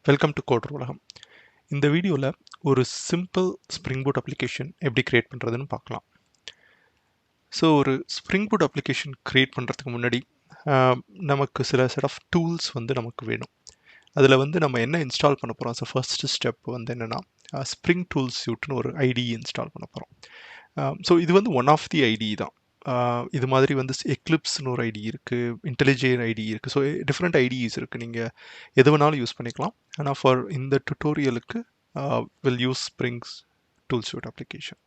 Welcome to coder உலகம். இந்த வீடியோவில் ஒரு சிம்பிள் ஸ்ப்ரிங் பூட் அப்ளிகேஷன் எப்படி கிரியேட் பண்ணுறதுன்னு பார்க்கலாம். ஸோ ஒரு ஸ்ப்ரிங் பூட் அப்ளிகேஷன் கிரியேட் பண்ணுறதுக்கு முன்னாடி நமக்கு சில செட் ஆஃப் டூல்ஸ் வந்து நமக்கு வேணும். அதில் வந்து நம்ம என்ன இன்ஸ்டால் பண்ண போகிறோம். ஸோ ஃபர்ஸ்ட் ஸ்டெப் வந்து என்னென்னா ஸ்ப்ரிங் டூல்ஸ் சூட்னு ஒரு ஐடி இன்ஸ்டால் பண்ண போகிறோம். ஸோ இது வந்து ஒன் ஆஃப் தி ஐடி தான். இது மாதிரி வந்து எக்லிப்ஸ்னு ஒரு ஐடி இருக்குது, இன்டெலிஜென்ட் ஐடி இருக்குது. ஸோ டிஃப்ரெண்ட் ஐடிஸ் இருக்குது, நீங்கள் எது வேணாலும் யூஸ் பண்ணிக்கலாம். ஆனால் ஃபார் இந்த டுட்டோரியலுக்கு we'll use Springs tool suite application.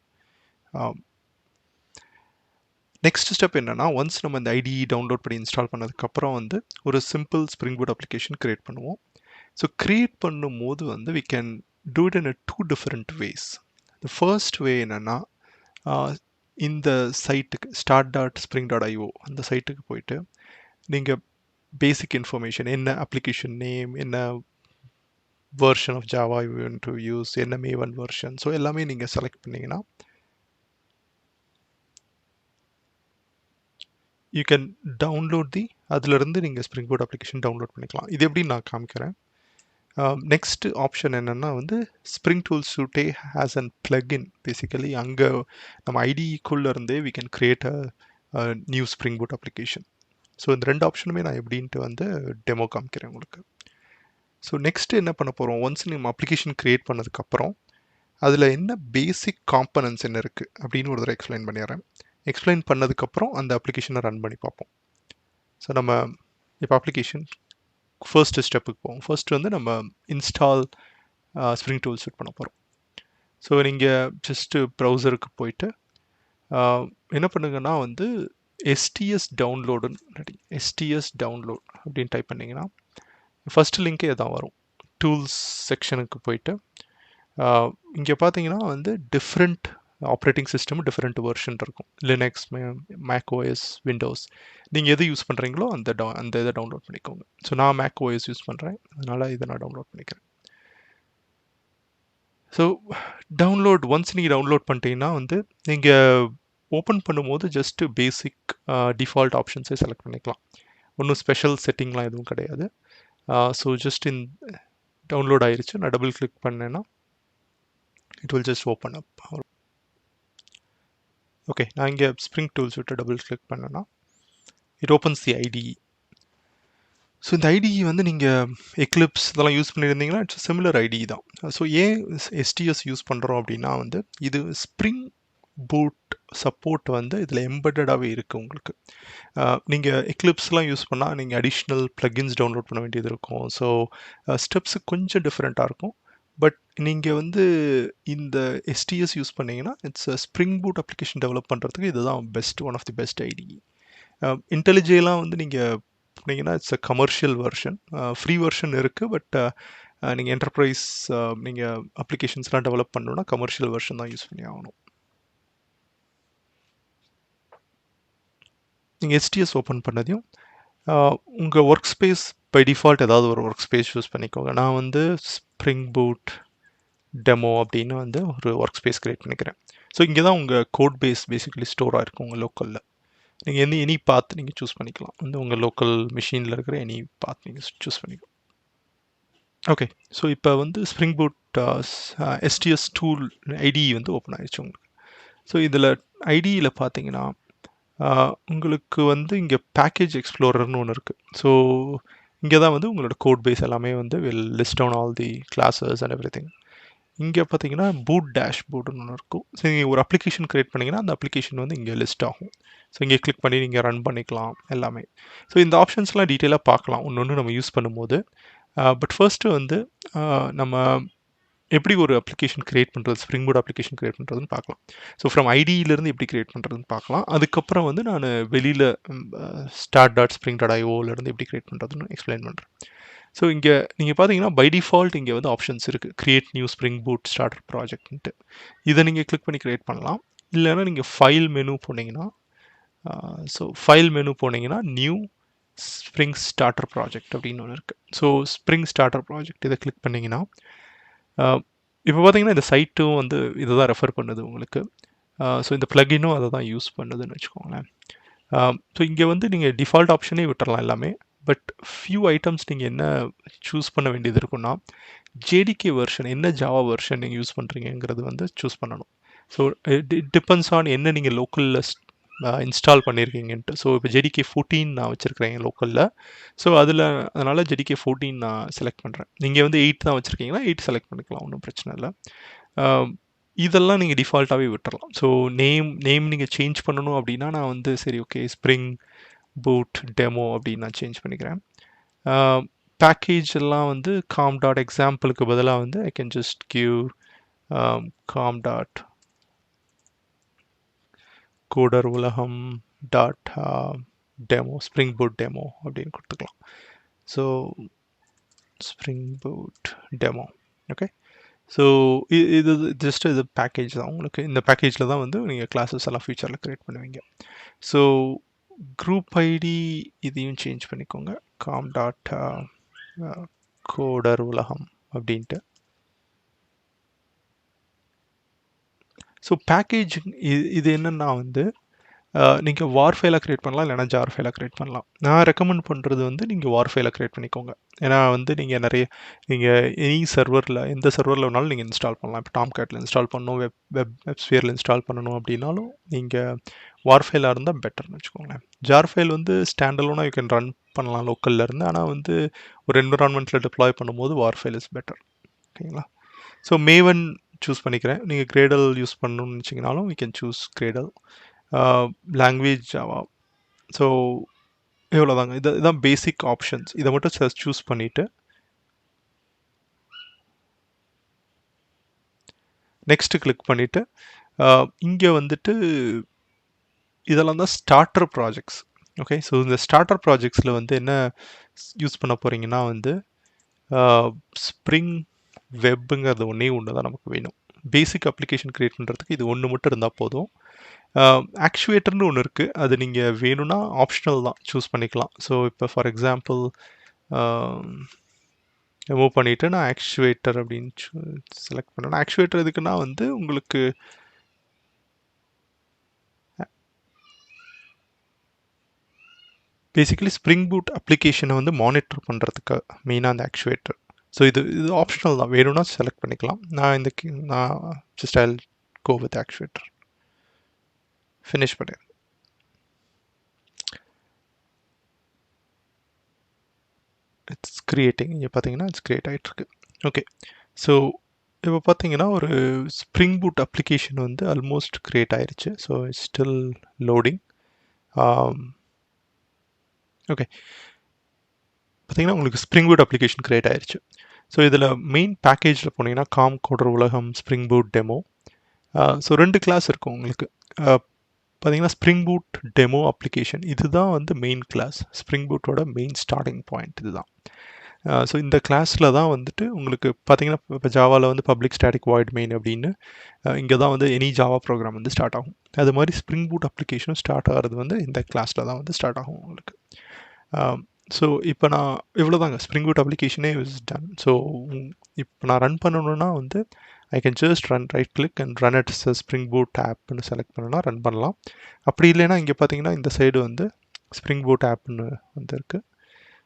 Next step என்னென்னா, ஒன்ஸ் நம்ம இந்த ஐடி டவுன்லோட் பண்ணி இன்ஸ்டால் பண்ணதுக்கப்புறம் வந்து ஒரு simple Spring boot application create பண்ணுவோம். ஸோ க்ரியேட் பண்ணும் போது வந்து we can do it in two different ways. The first way என்னென்னா, இந்த சைட்டுக்கு start.spring.io அந்த சைட்டுக்கு போயிட்டு நீங்கள் பேசிக் இன்ஃபர்மேஷன், என்ன அப்ளிகேஷன் நேம், என்ன version of Java you want to use, என்ன மேவன் வெர்ஷன், ஸோ எல்லாமே நீங்கள் செலக்ட் பண்ணிங்கன்னா யூ கேன் டவுன்லோட் அதிலிருந்து நீங்கள் ஸ்ப்ரிங் பூட் அப்ளிகேஷன் டவுன்லோட் பண்ணிக்கலாம். இது எப்படி நான் காமிக்கிறேன். நெக்ஸ்ட் ஆப்ஷன் என்னென்னா வந்து ஸ்ப்ரிங் டூல் சூட்டே ஹேஸ் அண்ட் பிளக்இன். பேசிக்கலி அங்கே நம்ம ஐடிக்குள்ளே இருந்தே we can create a new Spring boot application. So இந்த ரெண்டு ஆப்ஷனுமே நான் எப்படின்ட்டு வந்து டெமோ காமிக்கிறேன் உங்களுக்கு. ஸோ நெக்ஸ்ட் என்ன பண்ண போகிறோம், ஒன்ஸ் நம்ம அப்ளிகேஷன் க்ரியேட் பண்ணதுக்கப்புறம் அதில் என்ன பேசிக் காம்பனன்ட்ஸ் என்ன இருக்குது அப்படின்னு ஒரு தடவை எக்ஸ்பிளைன் பண்ணிடுறேன். எக்ஸ்பிளைன் பண்ணதுக்கப்புறம் அந்த அப்ளிகேஷனை ரன் பண்ணி பார்ப்போம். ஸோ நம்ம இப்போ அப்ளிகேஷன் ஃபர்ஸ்ட் ஸ்டெப்புக்கு போவோம். ஃபர்ஸ்ட் வந்து நம்ம இன்ஸ்டால் ஸ்ப்ரிங் டூல் சூட் பண்ண போகிறோம். ஸோ நீங்கள் ஜஸ்ட்டு ப்ரௌசருக்கு போயிட்டு என்ன பண்ணுங்கன்னா வந்து எஸ்டிஎஸ் டவுன்லோட் அப்படின்னு டைப் பண்ணிங்கன்னா ஃபஸ்ட்டு லிங்க்கே தான் வரும். டூல்ஸ் செக்ஷனுக்கு போயிட்டு இங்கே பார்த்தீங்கன்னா வந்து different operating system different version இருக்கும். லினக்ஸ், மேக் ஓஎஸ், விண்டோஸ், நீங்கள் எது யூஸ் பண்ணுறீங்களோ அந்த இதை டவுன்லோட் பண்ணிக்கோங்க. ஸோ நான் மேக் ஓஎஸ் யூஸ் பண்ணுறேன், அதனால் இதை நான் டவுன்லோட் பண்ணிக்கிறேன். ஸோ ஒன்ஸ் நீங்கள் டவுன்லோட் பண்ணிட்டீங்கன்னா வந்து நீங்கள் ஓப்பன் பண்ணும்போது ஜஸ்ட்டு பேசிக் டிஃபால்ட் ஆப்ஷன்ஸே செலக்ட் பண்ணிக்கலாம். ஒன்றும் ஸ்பெஷல் செட்டிங்லாம் எதுவும் கிடையாது. ஸோ ஜஸ்ட் டவுன்லோட் ஆயிடுச்சு. நான் டபுள் கிளிக் பண்ணேன்னா it will just open up. Okay, நான் இங்கே ஸ்ப்ரிங் டூல்ஸ் விட்டு டபுள் கிளிக் பண்ணேன்னா it opens the ITE. So இந்த ஐடிஇ வந்து நீங்கள் எக்லிப்ஸ் இதெல்லாம் யூஸ் பண்ணியிருந்தீங்கன்னா இட்ஸ் சிமிலர் ஐடிஇ தான். ஸோ ஏன் எஸ்டிஎஸ் யூஸ் பண்ணுறோம் அப்படின்னா வந்து இது ஸ்ப்ரிங் பூட் சப்போர்ட் வந்து இதில் எம்பெட்டடாகவே இருக்குது உங்களுக்கு. நீங்கள் எக்லிப்ஸ்லாம் யூஸ் பண்ணால் நீங்கள் அடிஷ்னல் ப்ளகின்ஸ் டவுன்லோட் பண்ண வேண்டியது இருக்கும். ஸோ ஸ்டெப்ஸு கொஞ்சம் டிஃப்ரெண்ட்டாக இருக்கும். பட் நீங்கள் வந்து இந்த எஸ்டிஎஸ் யூஸ் பண்ணிங்கன்னா it's Spring boot application develop பண்ணுறதுக்கு இதுதான் one of the best IDE. இன்டெலிஜெலாம் வந்து நீங்கள் பண்ணிங்கன்னா it's a commercial version. Free version இருக்குது, பட் நீங்கள் என்டர்பிரைஸ் நீங்கள் அப்ளிகேஷன்ஸ்லாம் டெவலப் பண்ணணுன்னா கமர்ஷியல் வெர்ஷன் தான் யூஸ் பண்ணி ஆகணும். நீங்கள் எஸ்டிஎஸ் ஓப்பன் பண்ணதையும் உங்கள் ஒர்க் ஸ்பேஸ் பை டிஃபால்ட் ஏதாவது ஒரு ஒர்க் ஸ்பேஸ் யூஸ் பண்ணிக்கோங்க. நான் வந்து ஸ்ப்ரிங் பூட் டெமோ அப்படின்னு வந்து ஒரு ஒர்க் ஸ்பேஸ் க்ரியேட் பண்ணிக்கிறேன். ஸோ இங்கே தான் உங்கள் கோட் பேஸ் பேசிக்கலி ஸ்டோராக இருக்கும் உங்கள் லோக்கலில். நீங்கள் எனி பாத் நீங்கள் சூஸ் பண்ணிக்கலாம். வந்து உங்கள் லோக்கல் மிஷினில் இருக்கிற எனி பாத் நீங்கள் சூஸ் பண்ணிக்கலாம். ஓகே, ஸோ இப்போ வந்து spring boot SDS tool ITE வந்து ஓப்பன் ஆகிடுச்சு உங்களுக்கு. ஸோ இதில் ஐடியில் பார்த்தீங்கன்னா உங்களுக்கு வந்து இங்கே பேக்கேஜ் எக்ஸ்ப்ளோரர்னு ஒன்று இருக்குது. ஸோ இங்கே தான் வந்து உங்களோட கோட் பேஸ் எல்லாமே வந்து will list down all the classes and everything. இங்கே பார்த்தீங்கன்னா பூட் டேஷ்போர்டுன்னு ஒன்று இருக்கும். ஸோ நீங்கள் ஒரு அப்ளிகேஷன் க்ரியேட் பண்ணிங்கன்னா அந்த அப்ளிகேஷன் வந்து இங்கே லிஸ்ட் ஆகும். ஸோ இங்கே கிளிக் பண்ணி நீங்கள் ரன் பண்ணிக்கலாம் எல்லாமே. ஸோ இந்த ஆப்ஷன்ஸ்லாம் டீட்டெயிலாக பார்க்கலாம் ஒன்று நம்ம யூஸ் பண்ணும்போது. பட் ஃபர்ஸ்ட்டு வந்து நம்ம எப்படி ஒரு அப்ளிகேஷன் க்ரியேட் பண்ணுறது, ஸ்ப்ரிங் பூட் அப்ளிகேஷன் க்ரியேட் பண்ணுறதுன்னு பார்க்கலாம். ஸோ ஃப்ரம் ஐடியிலேருந்து எப்படி க்ரியேட் பண்ணுறதுன்னு பார்க்கலாம். அதுக்கப்புறம் வந்து நான் வெளியில் start.spring.ioலேருந்து எப்படி க்ரியேட் பண்ணுறதுன்னு எக்ஸ்பிளைன் பண்ணுறேன். ஸோ இங்கே நீங்கள் பார்த்தீங்கன்னா பை டிஃபால்ட் இங்கே வந்து ஆப்ஷன்ஸ் இருக்குது. Create new Spring boot starter ப்ராஜெக்ட்ன்ட்டு. இதை நீங்கள் கிளிக் பண்ணி க்ரியேட் பண்ணலாம். இல்லைன்னா நீங்கள் ஃபைல் மெனு போனீங்கன்னா நியூ ஸ்ப்ரிங் ஸ்டார்டர் ப்ராஜெக்ட் அப்படின்னு ஒன்று இருக்குது. ஸோ ஸ்ப்ரிங் ஸ்டார்டர் ப்ராஜெக்ட் இதை கிளிக் பண்ணிங்கன்னா இப்போ பார்த்தீங்கன்னா இந்த சைட்டும் வந்து இதை தான் ரெஃபர் பண்ணுது உங்களுக்கு. ஸோ இந்த ப்ளகினும் அதை தான் யூஸ் பண்ணுதுன்னு வச்சுக்கோங்களேன். ஸோ இங்கே வந்து நீங்கள் டிஃபால்ட் ஆப்ஷனே விட்டுறலாம் எல்லாமே. பட் ஃபியூ ஐட்டம்ஸ் நீங்கள் என்ன சூஸ் பண்ண வேண்டியது இருக்குன்னா ஜேடிகே வெர்ஷன் என்ன ஜாவா வெர்ஷன் நீங்கள் யூஸ் பண்ணுறீங்கிறது வந்து சூஸ் பண்ணணும். ஸோ இட் டிபெண்ட்ஸ் ஆன் என்ன நீங்கள் லோக்கலில் இன்ஸ்டால் பண்ணியிருக்கீங்கன்ட்டு. ஸோ இப்போ ஜேடிகே 14 நான் வச்சுருக்கிறேன் லோக்கலில். ஸோ அதனால் ஜேடிகே 14 நான் செலக்ட் பண்ணுறேன். நீங்கள் வந்து 8 தான் வச்சுருக்கீங்கன்னா 8 செலக்ட் பண்ணிக்கலாம், ஒன்றும் பிரச்சனை இல்லை. இதெல்லாம் நீங்கள் டிஃபால்ட்டாகவே விட்டுறலாம். ஸோ நேம் நீங்கள் சேஞ்ச் பண்ணணும் அப்படின்னா நான் வந்து சரி ஓகே ஸ்ப்ரிங் பூட் டெமோ அப்படின்னு நான் சேஞ்ச் பண்ணிக்கிறேன். பேக்கேஜ் எல்லாம் வந்து காம் டாட் எக்ஸாம்பிளுக்கு பதிலாக வந்து I can just give com dot coder உலகம் dot demo spring boot demo அப்படின்னு கொடுத்துக்கலாம். So spring boot demo okay. So இது ஜஸ்ட் இது பேக்கேஜ் தான். உங்களுக்கு இந்த பேக்கேஜில் தான் வந்து நீங்கள் கிளாஸஸ் எல்லாம் ஃபியூச்சரில் க்ரியேட் பண்ணுவீங்க. ஸோ குரூப் ஐடி இதையும் சேஞ்ச் பண்ணிக்கோங்க, காம் டாட் கோடர் உலகம் அப்படின்ட்டு. ஸோ பேக்கேஜ் இது என்னென்னா வந்து நீங்கள் வார் ஃபைலாக க்ரியேட் பண்ணலாம், இல்லைனா ஜார் ஃபைலாக க்ரியேட் பண்ணலாம். நான் ரெக்கமெண்ட் பண்ணுறது வந்து நீங்கள் வார் ஃபைலாக க்ரியேட் பண்ணிக்கோங்க. ஏன்னா வந்து நீங்கள் எனி சர்வரில் எந்த சர்வரில் வேணாலும் நீங்கள் இன்ஸ்டால் பண்ணலாம். இப்போ டாம்கேட்டில் இன்ஸ்டால் பண்ணணும், வெப்ஸ்பியரில் இன்ஸ்டால் பண்ணணும் அப்படின்னாலும் நீங்கள் வார் ஃபைலாக இருந்தால் பெட்டர்னு வச்சுக்கோங்களேன். ஜார் ஃபைல் வந்து ஸ்டாண்டலோனாக யூ கேன் ரன் பண்ணலாம் லோக்கலில் இருந்து. ஆனால் வந்து ஒரு என்விரான்மெண்ட்டில் டிப்ளாய் பண்ணும்போது வார் ஃபைல் இஸ் பெட்டர். ஓகேங்களா? ஸோ மேவன் சூஸ் பண்ணிக்கிறேன். நீங்கள் கிரேடல் யூஸ் பண்ணணும்னு நினச்சிங்கனாலும் you can choose gradle. Language Java. So இவ்வளோதாங்க. இதுதான் பேசிக் ஆப்ஷன்ஸ். இதை மட்டும் சூஸ் பண்ணிவிட்டு நெக்ஸ்ட்டு கிளிக் பண்ணிவிட்டு இங்கே வந்துட்டு இதெல்லாம் தான் ஸ்டார்டர் ப்ராஜெக்ட்ஸ். ஓகே. ஸோ இந்த ஸ்டார்டர் ப்ராஜெக்ட்ஸில் வந்து என்ன யூஸ் பண்ண போகிறீங்கன்னா வந்து ஸ்ப்ரிங் வெப்புங்கிறது ஒன்று தான் நமக்கு வேணும். பேசிக் அப்ளிகேஷன் க்ரியேட் பண்ணுறதுக்கு இது ஒன்று மட்டும் இருந்தால் போதும். ஆக்சுவேட்டர்னு ஒன்று இருக்குது, அது நீங்கள் வேணும்னா ஆப்ஷனல் தான், சூஸ் பண்ணிக்கலாம். ஸோ இப்போ ஃபார் எக்ஸாம்பிள் மூவ் பண்ணிவிட்டு நான் ஆக்சுவேட்டர் அப்படின்னு செலக்ட் பண்ணேன். ஆக்சுவேட்டர் எதுக்குன்னா வந்து உங்களுக்கு பேசிக்கலி ஸ்ப்ரிங் பூட் அப்ளிகேஷனை வந்து மானிட்டர் பண்ணுறதுக்கு மெயினாக அந்த ஆக்சுவேட்டர். ஸோ இது ஆப்ஷனல் தான், வேணும்னா செலக்ட் பண்ணிக்கலாம். நான் just I go with actuator. Finish பண்ணிடுறேன். It's creating. இங்கே பார்த்தீங்கன்னா இட்ஸ் கிரியேட் ஆகிட்டுருக்கு. ஓகே. ஸோ இப்போ பார்த்தீங்கன்னா ஒரு ஸ்ப்ரிங் பூட் அப்ளிகேஷன் வந்து ஆல்மோஸ்ட் கிரியேட் ஆயிடுச்சு. So it's still loading. Okay. பார்த்தீங்கன்னா உங்களுக்கு ஸ்ப்ரிங் பூட் அப்ளிகேஷன் கிரியேட் ஆயிடுச்சு. ஸோ இதில் மெயின் பேக்கேஜில் போனீங்கன்னா காம் கோடர் உலகம் spring boot demo. So 2 class இருக்கும் உங்களுக்கு. பார்த்தீங்கன்னா ஸ்ப்ரிங் பூட் டெமோ அப்ளிகேஷன் இதுதான் வந்து மெயின் கிளாஸ். ஸ்ப்ரிங் பூட்டோட மெயின் ஸ்டார்டிங் பாயிண்ட் இதுதான். ஸோ இந்த கிளாஸில் தான் வந்துட்டு உங்களுக்கு பார்த்தீங்கன்னா இப்போ ஜாவாவில் வந்து பப்ளிக் ஸ்டாட்டிக் வாய்ட் மெயின் அப்படின்னு இங்கே தான் வந்து எனி ஜாவா ப்ரோக்ராம் வந்து ஸ்டார்ட் ஆகும். அது மாதிரி ஸ்ப்ரிங் பூட் அப்ளிகேஷனும் ஸ்டார்ட் ஆகிறது வந்து இந்த கிளாஸில் தான் வந்து ஸ்டார்ட் ஆகும் உங்களுக்கு. ஸோ இப்போ நான் இவ்வளோதாங்க, ஸ்ப்ரிங் பூட் அப்ளிகேஷனே இஸ் டன். ஸோ இப்போ நான் ரன் பண்ணணுன்னா வந்து I can just right click and run at spring boot ஆப்னு செலக்ட் பண்ணணும்னா ரன் பண்ணலாம். அப்படி இல்லைன்னா இங்கே பார்த்தீங்கன்னா இந்த சைடு வந்து ஸ்ப்ரிங் பூட் ஆப்னு வந்து இருக்குது.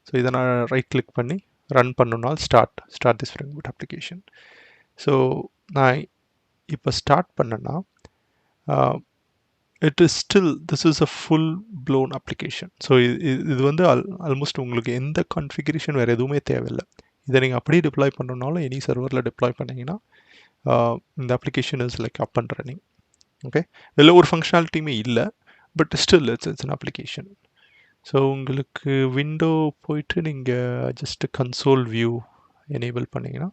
ஸோ இதை நான் ரைட் கிளிக் பண்ணி ரன் பண்ணணும்னா start the Spring boot application. So நான் இப்போ ஸ்டார்ட் பண்ணேன்னா it is still this is a full blown application. So இது வந்து ஆல்மோஸ்ட் உங்களுக்கு எந்த கான்ஃபிகரேஷன் வேறு எதுவுமே தேவையில்லை. இதை நீங்கள் அப்படியே டிப்ளாய் பண்ணணுன்னாலும் எனி சர்வரில் டிப்ளாய் பண்ணிங்கன்னா இந்த application is like up and running. Okay. இதில் ஒரு ஃபங்க்ஷனாலிட்டியுமே இல்லை, but still it's an application. So உங்களுக்கு விண்டோ போயிட்டு நீங்கள் ஜஸ்ட்டு கன்சோல் வியூ எனேபிள் பண்ணிங்கன்னா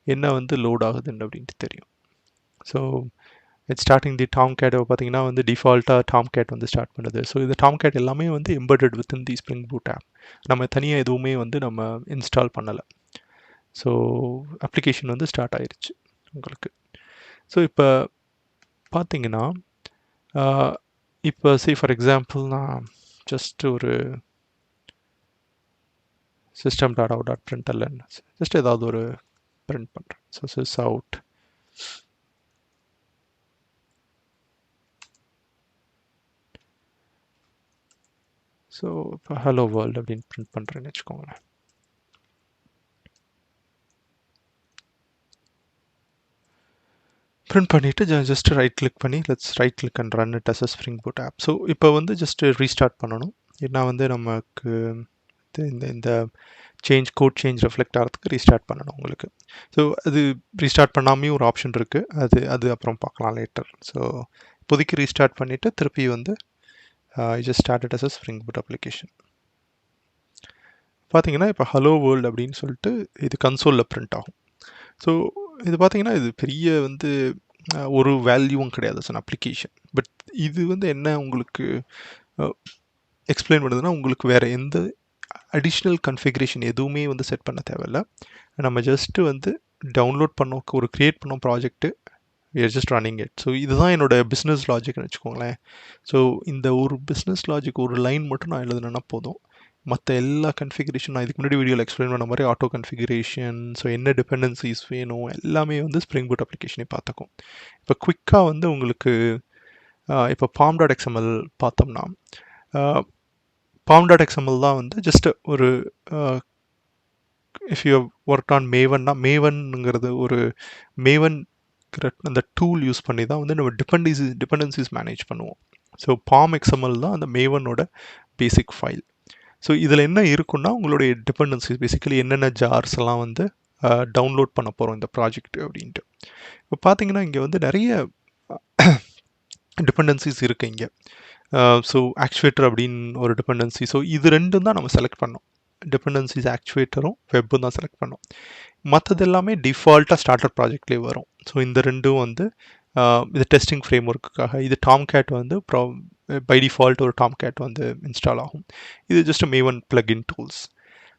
என்ன வந்து லோட் ஆகுதுன்னு அப்படின்ட்டு தெரியும். So it's starting the Tomcat பார்த்தீங்கன்னா வந்து டிஃபால்ட்டாக டாம்கேட் வந்து ஸ்டார்ட் பண்ணுது. ஸோ இந்த டாம்கேட் எல்லாமே வந்து embedded within the Spring Boot app. நம்ம தனியாக எதுவுமே வந்து நம்ம இன்ஸ்டால் பண்ணலை. ஸோ அப்ளிகேஷன் வந்து ஸ்டார்ட் ஆயிடுச்சு உங்களுக்கு. ஸோ இப்போ பார்த்தீங்கன்னா இப்போ ஃபார் எக்ஸாம்பிள் நான் ஜஸ்ட் ஒரு system.out.println ஜஸ்ட் ஏதாவது ஒரு பிரிண்ட் பண்ணுறேன். So sysout. ஸோ இப்போ ஹலோ வேர்ல்டு அப்படின்னு பிரிண்ட் பண்ணுறேன்னு வச்சுக்கோங்களேன். பிரிண்ட் பண்ணிவிட்டு ஜஸ்ட் ரைட் கிளிக் பண்ணி right click and run it as a Spring Boot app. So இப்போ வந்து ஜஸ்ட் ரீஸ்டார்ட் பண்ணணும். ஏன்னா வந்து நமக்கு இந்த இந்த கோட் சேஞ்ச் ரெஃப்ளெக்ட் ஆகிறதுக்கு ரீஸ்டார்ட் பண்ணணும் உங்களுக்கு. ஸோ அது ரீஸ்டார்ட் பண்ணாமையும் ஒரு ஆப்ஷன் இருக்குது, அது அப்புறம் பார்க்கலாம் லேட்டர். ஸோ இப்போதைக்கு ரீஸ்டார்ட் பண்ணிவிட்டு திருப்பி வந்து just started as a Spring boot application. பார்த்தீங்கன்னா இப்போ ஹலோ வேர்ல்டு அப்படின்னு சொல்லிட்டு இது கன்சோலில் பிரிண்ட் ஆகும். ஸோ இது பார்த்தீங்கன்னா இது பெரிய வந்து ஒரு வேல்யூவும் கிடையாது அஸ் அன் அப்ளிகேஷன். பட் இது வந்து என்ன உங்களுக்கு எக்ஸ்பிளைன் பண்ணுதுன்னா, உங்களுக்கு வேறு எந்த அடிஷ்னல் கன்ஃபிகரேஷன் எதுவுமே வந்து செட் பண்ண தேவையில்ல. நம்ம ஜஸ்ட்டு வந்து டவுன்லோட் பண்ணோம், ஒரு க்ரியேட் பண்ணோம் project, we are just running it. So இதுதான் என்னோட பிஸ்னஸ் லாஜிக்னு வச்சுக்கோங்களேன். ஸோ இந்த ஒரு பிஸ்னஸ் லாஜிக் ஒரு லைன் மட்டும் நான் எழுதுனேன்னா போதும். மற்ற எல்லா கன்ஃபிகரேஷன் நான் இதுக்கு முன்னாடி வீடியோவில் எக்ஸ்பிளைன் பண்ண மாதிரி ஆட்டோ கன்ஃபிகரேஷன், ஸோ என்ன டிபெண்டன்சிஸ் வேணும் எல்லாமே வந்து ஸ்ப்ரிங் பூட் அப்ளிகேஷனே பார்த்துக்கும். இப்போ குவிக்காக வந்து உங்களுக்கு இப்போ palm.xml பார்த்தோம்னா, palm.xml தான் வந்து ஜஸ்ட் ஒரு இஃப் யூ ஒர்க் ஆன் மேவன்னா, மேவன்ங்கிறது ஒரு மேவன் அந்த டூல் யூஸ் பண்ணி தான் வந்து நம்ம டிபெண்டன்சிஸ் மேனேஜ் பண்ணுவோம். ஸோ palm.xml தான் அந்த மேவனோட பேசிக் ஃபைல். ஸோ இதில் என்ன இருக்குன்னா, உங்களுடைய டிபெண்டன்சிஸ் பேசிக்கலி என்னென்ன ஜார்ஸ் எல்லாம் வந்து டவுன்லோட் பண்ண போகிறோம் இந்த ப்ராஜெக்ட் அப்படின்ட்டு. இப்போ பார்த்தீங்கன்னா இங்கே வந்து நிறைய டிபெண்டன்சிஸ் இருக்குது இங்கே. ஸோ ஆக்சுவேட்டர் அப்படின்னு ஒரு டிபெண்டன்சி. ஸோ இது ரெண்டும் தான் நம்ம செலக்ட் பண்ணோம். டிபெண்டன்சிஸ் ஆக்சுவேட்டரும் வெப்பும் தான் செலக்ட் பண்ணோம். மற்றது எல்லாமே டிஃபால்ட்டாக ஸ்டார்டர் ப்ராஜெக்ட்லேயே வரும். ஸோ இந்த ரெண்டும் வந்து இது டெஸ்டிங் ஃப்ரேம் ஒர்க்குக்காக. இது டாம்கேட் வந்து பை டிஃபால்ட் ஒரு டாம்கேட் வந்து இன்ஸ்டால் ஆகும். இது just Maven plugin tools.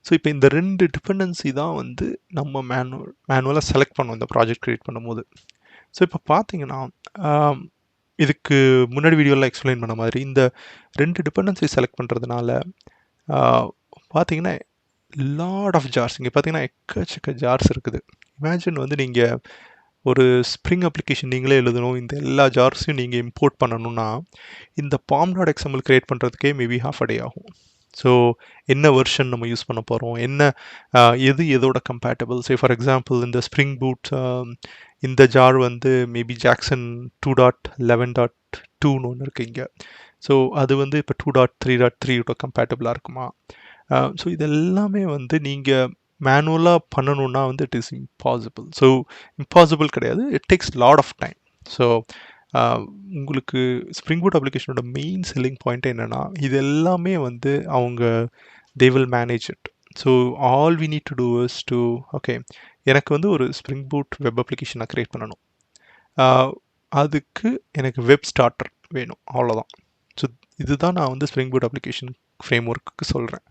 So இப்போ இந்த ரெண்டு டிபெண்டன்சி தான் வந்து நம்ம மேனுவலாக செலக்ட் பண்ணோம் இந்த ப்ராஜெக்ட் க்ரியேட் பண்ணும்போது. ஸோ இப்போ பார்த்தீங்கன்னா இதுக்கு முன்னாடி வீடியோவில் எக்ஸ்பிளைன் பண்ண மாதிரி இந்த ரெண்டு டிபெண்டன்சி செலக்ட் பண்ணுறதுனால பார்த்தீங்கன்னா லாட் ஆஃப் ஜார்ஸ் இங்கே பார்த்தீங்கன்னா எக்கச்சக்க ஜார்ஸ் இருக்குது. இமேஜின் வந்து நீங்கள் ஒரு ஸ்ப்ரிங் அப்ளிகேஷன் நீங்களே எழுதணும், இந்த எல்லா ஜார்ஸையும் நீங்கள் இம்போர்ட் பண்ணணும்னா இந்த palm.xml க்ரியேட் பண்ணுறதுக்கே மேபி half a day ஆகும். ஸோ என்ன வெர்ஷன் நம்ம யூஸ் பண்ண போகிறோம், என்ன எது எதோட கம்பேட்டபிள். சே ஃபார் எக்ஸாம்பிள் இந்த ஸ்ப்ரிங் பூட் இந்த ஜார் வந்து மேபி ஜாக்சன் 2.11.2ன்னு ஒன்று இருக்குது இங்கே. ஸோ அது வந்து இப்போ 2.3.3 கம்பேட்டபிளாக இருக்குமா? ஸோ இதெல்லாமே வந்து நீங்கள் மேனுவலாக பண்ணணுன்னா வந்து it is impossible. So impossible கிடையாது, it takes lot of time. So உங்களுக்கு ஸ்ப்ரிங் பூட் அப்ளிகேஷனோட மெயின் செல்லிங் பாயிண்ட் என்னென்னா, இது எல்லாமே வந்து அவங்க they will manage it. So all we need to do is to okay, எனக்கு வந்து ஒரு ஸ்ப்ரிங் பூட் வெப் அப்ளிகேஷன் நான் க்ரியேட் பண்ணணும், அதுக்கு எனக்கு வெப் ஸ்டார்டர் வேணும், அவ்வளோதான். ஸோ இதுதான் நான் வந்து ஸ்ப்ரிங் பூட் அப்ளிகேஷன் ஃப்ரேம் ஒர்க்குக்கு சொல்கிறேன்.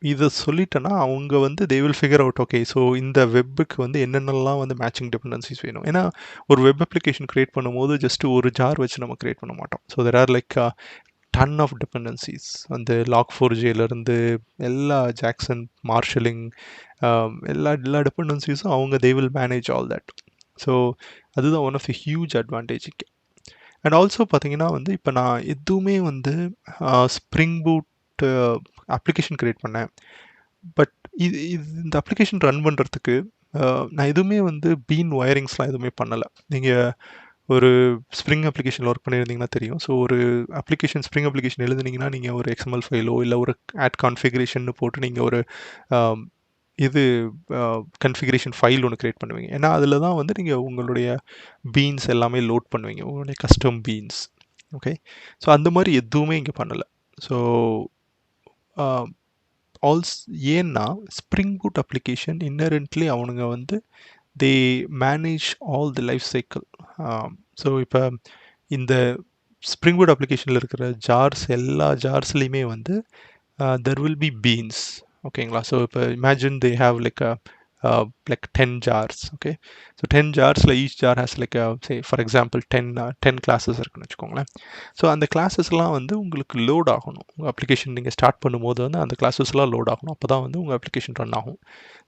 இதை சொல்லிட்டேன்னா அவங்க வந்து they will figure out okay, so இந்த வெப்புக்கு வந்து என்னென்னலாம் வந்து மேட்சிங் டிபெண்டன்சிஸ் வேணும். ஏன்னா ஒரு வெப் அப்ளிகேஷன் க்ரியேட் பண்ணும்போது ஜஸ்ட் ஒரு ஜார் வச்சு நம்ம க்ரியேட் பண்ண மாட்டோம். So there are like ton of dependencies. அந்த log4j எல்லா ஜாக்சன் மார்ஷலிங் எல்லா டிபெண்டன்சிஸும் அவங்க they will manage all that. So அதுதான் one of the huge advantage. And also பார்த்தீங்கன்னா வந்து இப்போ நான் எதுவுமே வந்து ஸ்ப்ரிங் பூட் அப்ளிகேஷன் க்ரியேட் பண்ணேன், பட் இந்த அப்ளிகேஷன் ரன் பண்ணுறதுக்கு நான் எதுவுமே வந்து பீன் ஒயரிங்ஸ்லாம் எதுவுமே பண்ணலை. நீங்கள் ஒரு ஸ்ப்ரிங் அப்ளிகேஷனில் ஒர்க் பண்ணியிருந்தீங்கன்னா தெரியும். ஸோ ஒரு ஸ்ப்ரிங் அப்ளிகேஷன் எழுதுனீங்கன்னா நீங்கள் ஒரு XML ஃபைலோ இல்லை ஒரு ஆட் கான்ஃபிகரேஷன் போட்டு நீங்கள் ஒரு இது கன்ஃபிகரேஷன் ஃபைல் ஒன்று க்ரியேட் பண்ணுவீங்க. ஏன்னா அதில் தான் வந்து நீங்கள் உங்களுடைய பீன்ஸ் எல்லாமே லோட் பண்ணுவீங்க, உங்களுடைய கஸ்டம் பீன்ஸ். ஓகே, ஸோ அந்த மாதிரி எதுவுமே இங்கே பண்ணலை. ஸோ ஏன்னா ஸ்ப்ரிங் பூட் அப்ளிகேஷன் இன்னரண்ட்லி அவனுங்க வந்து they manage all the life cycle. So இப்போ இந்த ஸ்ப்ரிங் பூட் அப்ளிகேஷனில் இருக்கிற ஜார்ஸ் எல்லா ஜார்ஸ்லேயுமே வந்து தெர் வில் பி பீன்ஸ். ஓகேங்களா? ஸோ இப்போ imagine they have like like 10 jars. Okay, so 10 jars each jar has like a, say for example 10 classes இருக்குன்னு வச்சுக்கோங்களேன். ஸோ அந்த கிளாஸஸ்லாம் வந்து உங்களுக்கு லோட் ஆகணும். உங்கள் அப்ளிகேஷன் நீங்கள் ஸ்டார்ட் பண்ணும்போது வந்து அந்த கிளாஸஸ்லாம் லோட் ஆகணும், அப்போ தான் வந்து உங்கள் அப்ளிகேஷன் ரன் ஆகும்.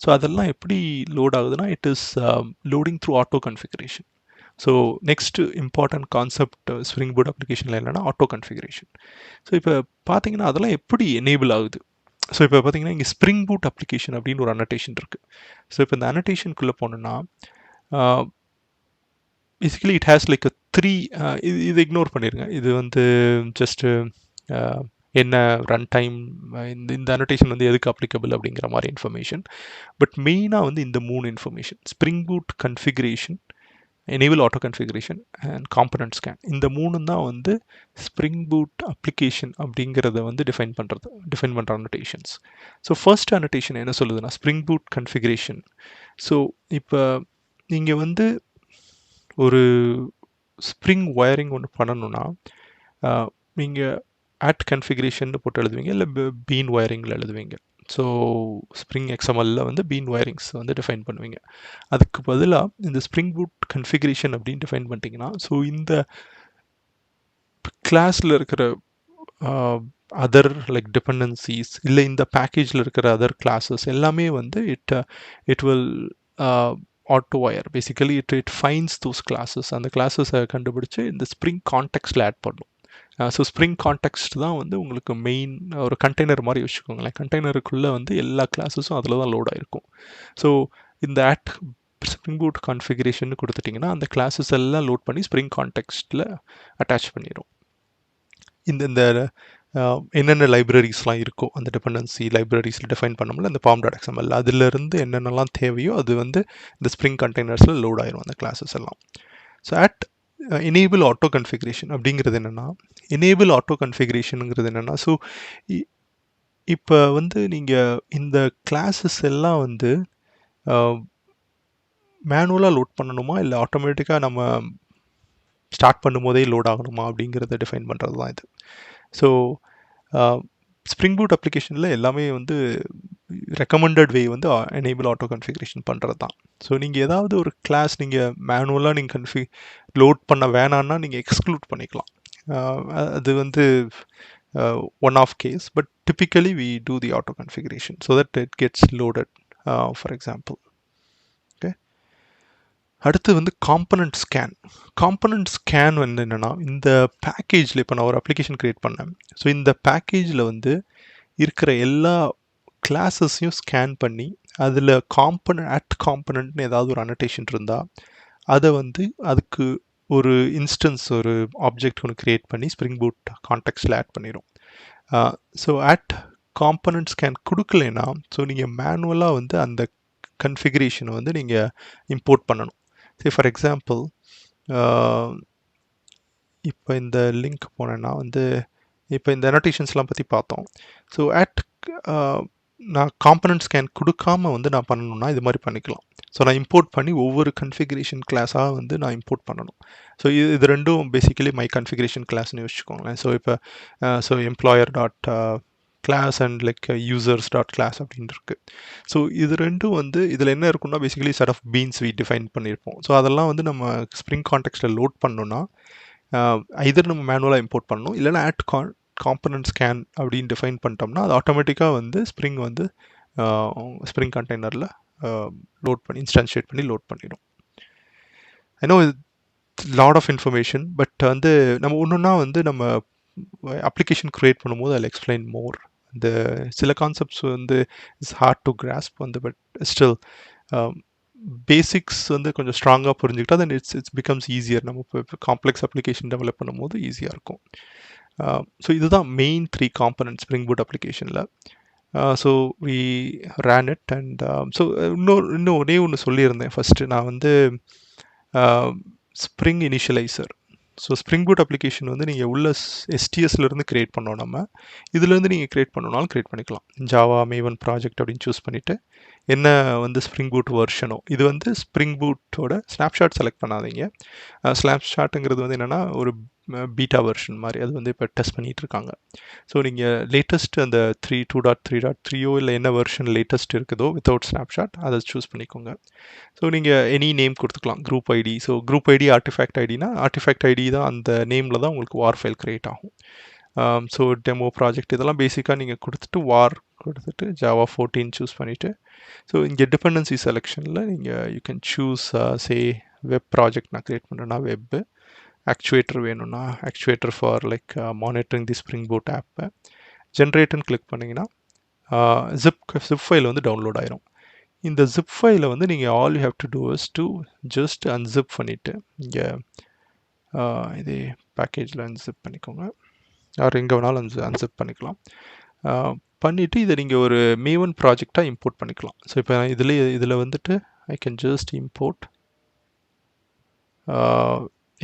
ஸோ அதெல்லாம் எப்படி லோட் ஆகுதுன்னா, it is loading through auto configuration. So next important concept spring boot அப்ளிகேஷனில் என்னென்னா ஆட்டோ கன்ஃபிகரேஷன். ஸோ இப்போ பார்த்தீங்கன்னா அதெல்லாம் எப்படி எனேபிள் ஆகுது. ஸோ இப்போ பார்த்தீங்கன்னா இங்கே ஸ்ப்ரிங் பூட் அப்ளிகேஷன் அப்படின்னு ஒரு அனோட்டேஷன் இருக்குது. ஸோ இப்போ இந்த அனோட்டேஷனுக்குள்ளே போனோன்னா basically it has like three, இது இக்னோர் பண்ணிடுங்க. இது வந்து ஜஸ்ட்டு என்ன ரன் டைம், இந்த அனோட்டேஷன் வந்து எதுக்கு அப்ளிகபிள் அப்படிங்கிற மாதிரி இன்ஃபர்மேஷன். பட் மெயினாக வந்து இந்த 3 information spring boot configuration, enable auto configuration and component scan, இந்த 3 தான் வந்து ஸ்ப்ரிங் பூட் அப்ளிகேஷன் அப்படிங்கிறத வந்து டிஃபைன் பண்ணுற அனோட்டேஷன்ஸ். ஸோ ஃபர்ஸ்ட் அனோட்டேஷன் என்ன சொல்லுதுன்னா ஸ்ப்ரிங் பூட் கன்ஃபிகரேஷன். ஸோ இப்போ நீங்கள் வந்து ஒரு ஸ்ப்ரிங் ஒயரிங் ஒன்று பண்ணணும்னா நீங்கள் ஆட் கன்ஃபிகரேஷன் போட்டு எழுதுவீங்க, இல்லை பீன் ஒயரிங்கில் எழுதுவீங்க. ஸோ ஸ்ப்ரிங் எக்ஸ்எம்எல்ல வந்து பீன் ஒயரிங்ஸ் வந்து டிஃபைன் பண்ணுவீங்க. அதுக்கு பதிலாக இந்த ஸ்ப்ரிங் பூட் கன்ஃபிகரேஷன் அப்படின்னு டிஃபைன் பண்ணிட்டீங்கன்னா, ஸோ இந்த கிளாஸில் இருக்கிற அதர் லைக் டிபெண்டன்சிஸ் இல்லை இந்த பேக்கேஜில் இருக்கிற அதர் கிளாஸஸ் எல்லாமே வந்து it will auto wire. Basically it fines those classes. அந்த கிளாஸஸை கண்டுபிடிச்சு இந்த ஸ்ப்ரிங் கான்டெக்ஸ்டில் ஆட் பண்ணும். ஸோ ஸ்ப்ரிங் கான்டெக்ஸ்ட் தான் வந்து உங்களுக்கு மெயின் ஒரு கண்டெய்னர் மாதிரி வச்சுக்கோங்களேன். கண்டெய்னருக்குள்ளே வந்து எல்லா கிளாஸஸும் அதில் தான் லோட் ஆகிருக்கும். ஸோ இந்த ஸ்ப்ரிங் பூட் கான்ஃபிகரேஷன் கொடுத்துட்டிங்கன்னா அந்த கிளாஸஸ் எல்லாம் லோட் பண்ணி ஸ்ப்ரிங் கான்டெக்ஸ்டில் அட்டாச் பண்ணிடும். இந்த என்னென்ன லைப்ரரிஸ்லாம் இருக்கோ அந்த டிபெண்டன்சி லைப்ரரிஸில் டிஃபைன் பண்ணோம்ல அந்த pom.xml, அதிலிருந்து என்னென்னலாம் தேவையோ அது வந்து இந்த ஸ்ப்ரிங் கண்டெய்னர்ஸில் லோட் ஆயிரும் அந்த கிளாஸஸ் எல்லாம். ஸோ எனேபிள் ஆட்டோ கன்ஃபிகரேஷன் அப்படிங்கிறது என்னென்னா, எனேபிள் ஆட்டோ கன்ஃபிகரேஷனுங்கிறது என்னென்னா, ஸோ இப்போ வந்து நீங்கள் இந்த கிளாஸஸ் எல்லாம் வந்து மேனுவலாக லோட் பண்ணணுமா இல்லை ஆட்டோமேட்டிக்காக நம்ம ஸ்டார்ட் பண்ணும்போதே லோட் ஆகணுமா அப்படிங்கிறத டிஃபைன் பண்ணுறது தான் இது. ஸோ ஸ்ப்ரிங் பூட் அப்ளிகேஷனில் எல்லாமே வந்து ரெக்கமெண்டட் வே வந்து எனேபிள் ஆட்டோ கன்ஃபிகரேஷன் பண்ணுறது தான். ஸோ நீங்கள் ஏதாவது ஒரு கிளாஸ் நீங்கள் மேனுவலாக நீங்கள் லோட் பண்ண வேணான்னா நீங்கள் எக்ஸ்க்ளூட் பண்ணிக்கலாம். அது வந்து one of case, but typically we do the auto configuration so that it gets loaded for example. Okay, அடுத்து வந்து காம்பனன்ட் ஸ்கேன். காம்பனன்ட் ஸ்கேன் வந்து என்னென்னா, இந்த பேக்கேஜில் இப்போ நான் ஒரு அப்ளிகேஷன் க்ரியேட் பண்ணேன். ஸோ இந்த பேக்கேஜில் வந்து இருக்கிற எல்லா கிளாஸஸையும் ஸ்கேன் பண்ணி அதில் காம்பனன்ட்னு ஏதாவது ஒரு அனோட்டேஷன் இருந்தால் அதை வந்து அதுக்கு ஒரு இன்ஸ்டன்ஸ் ஒரு ஆப்ஜெக்ட் ஒன்று க்ரியேட் பண்ணி ஸ்ப்ரிங் பூட் கான்டெக்ஸ்டில் ஆட் பண்ணிடும். ஸோ காம்பனன்ட் ஸ்கேன் கொடுக்கலைன்னா ஸோ நீங்கள் மேனுவலாக வந்து அந்த கன்ஃபிகரேஷனை வந்து நீங்கள் இம்போர்ட் பண்ணணும். ஃபார் எக்ஸாம்பிள் இப்போ இந்த லிங்க் போனேன்னா வந்து இப்போ இந்த அனோட்டேஷன்ஸ்லாம் பற்றி பார்த்தோம். ஸோ நான் காம்பனன்ட் ஸ்கேன் கொடுக்காம வந்து நான் பண்ணணும்னா இது மாதிரி பண்ணிக்கலாம். ஸோ நான் இம்போர்ட் பண்ணி ஒவ்வொரு கன்ஃபிகரேஷன் கிளாஸாக வந்து நான் இம்போர்ட் பண்ணணும். ஸோ இது ரெண்டும் பேசிக்கலி மை கன்ஃபிகரேஷன் கிளாஸ்னு வச்சுக்கோங்களேன். ஸோ இப்போ employer dot class and like users dot class அப்படின்னு இருக்குது. ஸோ இது ரெண்டும் வந்து இதில் என்ன இருக்குன்னா basically set of beans define பண்ணியிருப்போம். ஸோ அதெல்லாம் வந்து நம்ம ஸ்ப்ரிங் கான்டெக்ஸ்டில் லோட் பண்ணோன்னா ஐதர் நம்ம மேனுவலாக இம்போர்ட் பண்ணணும், இல்லைனா காம்பனன்ட் ஸ்கேன் அப்படின்னு டிஃபைன் பண்ணிட்டோம்னா அது ஆட்டோமேட்டிக்காக வந்து ஸ்ப்ரிங் வந்து ஸ்ப்ரிங் கண்டெய்னரில் லோட் பண்ணி இன்ஸ்டான்ஷியேட் பண்ணி லோட் பண்ணிடும். I know lot of information, but வந்து நம்ம ஒன்றுன்னா வந்து நம்ம அப்ளிகேஷன் க்ரியேட் பண்ணும்போது அதில் எக்ஸ்பிளைன் மோர். இந்த சில கான்செப்ட்ஸ் வந்து இட்ஸ் ஹார்ட் டு கிராஸ்ப் வந்து, பட் ஸ்டில் பேசிக்ஸ் வந்து கொஞ்சம் ஸ்ட்ராங்காக புரிஞ்சுக்கிட்டா தென் இட்ஸ் பிகம்ஸ் ஈஸியர். நம்ம இப்போ காம்ப்ளெக்ஸ் அப்ளிகேஷன் டெவலப் பண்ணும்போது ஈஸியாக இருக்கும். ஸோ இதுதான் மெயின் 3 காம்பனன்ட் ஸ்ப்ரிங் பூட் அப்ளிகேஷனில். So we ran it and so இன்னும் ஒரே ஒன்று சொல்லியிருந்தேன் ஃபஸ்ட்டு. நான் வந்து spring initializer. So spring boot application வந்து நீங்கள் உள்ள எஸ்டிஎஸ்லேருந்து க்ரியேட் பண்ணோம். நம்ம இதுலேருந்து நீங்கள் க்ரியேட் பண்ணணும்னாலும் க்ரியேட் பண்ணிக்கலாம். ஜாவா மேவன் ப்ராஜெக்ட் அப்படின்னு சூஸ் பண்ணிவிட்டு என்ன வந்து ஸ்ப்ரிங் பூட் வெர்ஷனோ, இது வந்து ஸ்ப்ரிங் பூட்டோட ஸ்னாப்ஷாட் செலக்ட் பண்ணாதீங்க. ஸ்னாப்ஷாட்டுங்கிறது வந்து என்னென்னா ஒரு பீட்டா வெர்ஷன் மாதிரி, அது வந்து இப்போ டெஸ்ட் பண்ணிகிட்டு இருக்காங்க. ஸோ நீங்கள் லேட்டஸ்ட் அந்த 2.3.3 இல்லை என்ன வெர்ஷன் லேட்டஸ்ட் இருக்குதோ வித்தவுட் ஸ்னாப்ஷாட் அதை சூஸ் பண்ணிக்கோங்க. ஸோ நீங்கள் எனி நேம் கொடுத்துக்கலாம். Group ID, so group ID artifact ஐடினா ஆர்டிஃபேக்ட் ஐடி தான் அந்த நேமில் தான் உங்களுக்கு வார் ஃபைல் க்ரியேட் ஆகும். ஸோ டெமோ ப்ராஜெக்ட் இதெல்லாம் பேசிக்காக நீங்கள் கொடுத்துட்டு வார் கொடுத்துட்டு ஜாவா 14 சூஸ் பண்ணிவிட்டு ஸோ இங்கே டிபெண்டன்சி செலெக்ஷனில் நீங்கள் you can choose say web project நான் க்ரியேட் பண்ணுறேன்னா வெப்பு, ஆக்சுவேட்டர் வேணும்னா actuator for like monitoring the Spring Boot ஆப்பை ஜென்ரேட்டுன்னு கிளிக் பண்ணிங்கன்னா ஜிப் ஃபைல் வந்து டவுன்லோட் ஆயிரும். இந்த ஜிப் ஃபைலை வந்து நீங்கள் all you have to do is to just unzip பண்ணிவிட்டு இங்கே இது பேக்கேஜில் அன்சிப் பண்ணிக்கோங்க, யார் எங்கே வேணாலும் அன்சிப் பண்ணிக்கலாம். பண்ணிவிட்டு இதை நீங்கள் ஒரு மேவன் ப்ராஜெக்டாக இம்போர்ட் பண்ணிக்கலாம். ஸோ இப்போ இதில் வந்துட்டு ஐ can just import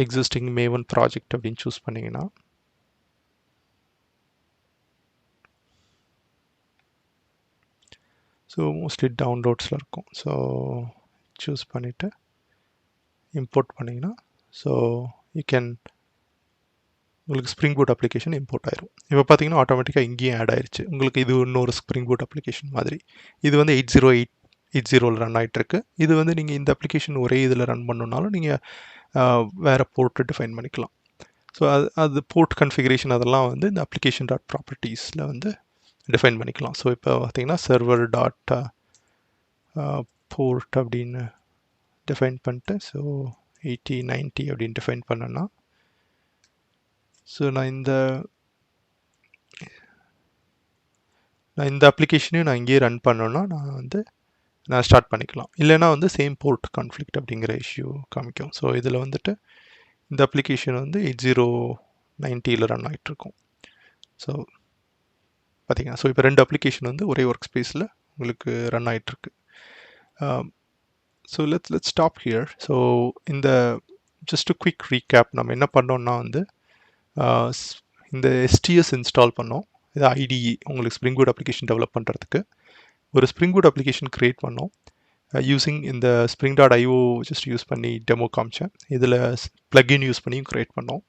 existing Maven project அப்படின்னு சூஸ் பண்ணிங்கன்னா ஸோ மோஸ்ட்லி டவுன்லோட்ஸில் இருக்கும். ஸோ சூஸ் பண்ணிவிட்டு இம்போர்ட் பண்ணிங்கன்னா ஸோ யூ கேன் உங்களுக்கு ஸ்ப்ரிங் பூட் அப்ளிகேஷன் இம்போர்ட் ஆயிரும். இப்போ பார்த்தீங்கன்னா ஆட்டோமேட்டிக்காக இங்கேயும் ஆட் ஆயிடுச்சு. உங்களுக்கு இது இன்னொரு ஸ்ப்ரிங் பூட் அப்ளிகேஷன் மாதிரி. இது வந்து 8.0.8.0 ரன் ஆகிட்டுருக்கு. இது வந்து நீங்கள் இந்த அப்ளிகேஷன் ஒரே இதில் ரன் பண்ணணுன்னாலும் நீங்கள் வேறு போர்ட்டு டிஃபைன் பண்ணிக்கலாம். ஸோ அது போர்ட் கன்ஃபிகரேஷன் அதெல்லாம் வந்து இந்த அப்ளிகேஷன் டாட் ப்ராப்பர்ட்டிஸில் வந்து டிஃபைன் பண்ணிக்கலாம். ஸோ இப்போ பார்த்தீங்கன்னா சர்வர் டாட் போர்ட் அப்படின்னு டிஃபைன் பண்ணிட்டு ஸோ 8090 அப்படின்னு டிஃபைன் பண்ணேன்னா ஸோ நான் இந்த அப்ளிகேஷனையும் நான் இங்கேயே ரன் பண்ணோன்னா நான் ஸ்டார்ட் பண்ணிக்கலாம். இல்லைனா வந்து சேம் போர்ட் கான்ஃப்ளிக்ட் அப்படிங்கிற இஷ்யூ காமிக்கும். ஸோ இதில் வந்துட்டு இந்த அப்ளிகேஷன் வந்து 8090 ரன் ஆகிட்டுருக்கும். ஸோ பார்த்தீங்கன்னா ஸோ இப்போ 2 அப்ளிகேஷன் வந்து ஒரே ஒர்க் ஸ்பேஸில் உங்களுக்கு ரன் ஆகிட்டுருக்கு. So let's stop here. So இந்த ஜஸ்ட் குவிக் ரீகேப் நம்ம என்ன பண்ணோம்னா வந்து இந்த STS இன்ஸ்டால் பண்ணோம். இது IDE உங்களுக்கு ஸ்ப்ரிங் பூட் அப்ளிகேஷன் டெவலப் பண்ணுறதுக்கு ஒரு ஸ்ப்ரிங் பூட் அப்ளிகேஷன் க்ரியேட் பண்ணோம். யூஸிங் இந்த spring.io ஜஸ்ட் யூஸ் பண்ணி டெமோ காமிச்சேன். இதில் ப்ளக்இன் யூஸ் பண்ணியும் க்ரியேட் பண்ணோம்.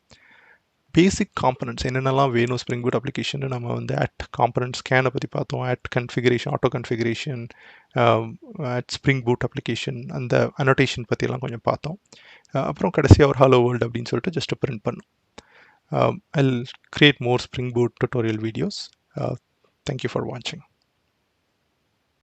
பேசிக் காம்பனன்ட்ஸ் என்னென்னலாம் வேணும் ஸ்ப்ரிங் பூட் அப்ளிகேஷன் நம்ம வந்து அட் காம்பனன்ட் ஸ்கேனை பற்றி பார்த்தோம். At configuration, auto configuration, at spring boot application, அந்த அனோட்டேஷன் பற்றியெல்லாம் கொஞ்சம் பார்த்தோம். அப்புறம் கடைசியாக ஒரு ஹலோ வேர்ல்டு அப்படின்னு சொல்லிட்டு ஜஸ்ட் பிரிண்ட் பண்ணோம். I'll create more Spring Boot tutorial videos. Thank you for watching.